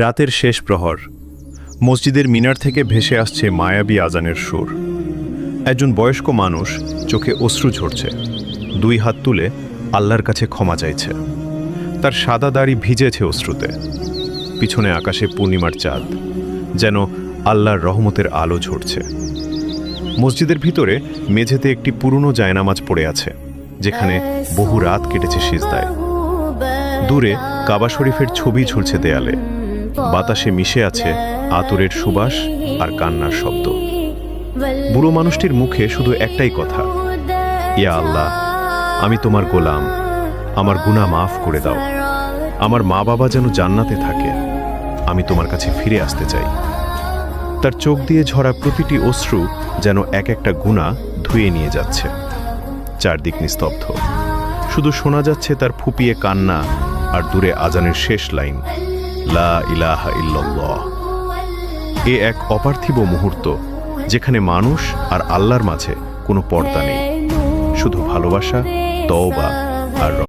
রাতের শেষ প্রহর মসজিদের মিনার থেকে ভেসে আসছে মায়াবী আজানের সুর। একজন বয়স্ক মানুষ চোখে অশ্রু ঝরছে, দুই হাত তুলে আল্লাহর কাছে ক্ষমা চাইছে। তার সাদা দাড়ি ভিজেছে অশ্রুতে। পিছনে আকাশে পূর্ণিমার চাঁদ, যেন আল্লাহর রহমতের আলো ঝরছে। মসজিদের ভিতরে মেঝেতে একটি পুরনো জায়নামাজ পড়ে আছে, যেখানে বহু রাত কেটেছে সিজদায়। দূরে কাবা শরীফের ছবি ঝুলছে দেয়ালে। বাতাসে মিশে আছে আতরের সুবাস আর কান্নার শব্দ। বুড়ো মানুষটির মুখে শুধু একটাই কথা, ইয়া আল্লাহ, আমি তোমার গোলাম, আমার গুনাহ মাফ করে দাও। আমার মা বাবা যেন জান্নাতে থাকে, আমি তোমার কাছে ফিরে আসতে চাই। তার চোখ দিয়ে ঝরা প্রতিটি অশ্রু যেন এক একটা গুনাহ ধুয়ে নিয়ে যাচ্ছে। চারদিক নিস্তব্ধ, শুধু শোনা যাচ্ছে তার ফুপিয়ে কান্না আর দূরে আজানের শেষ লাইন, লা ইলাহা ইল্লাল্লাহ। এ এক অপার্থিব মুহূর্ত, যেখানে মানুষ আর আল্লাহর মাঝে কোনো পর্দা নেই, শুধু ভালোবাসা, তওবা আর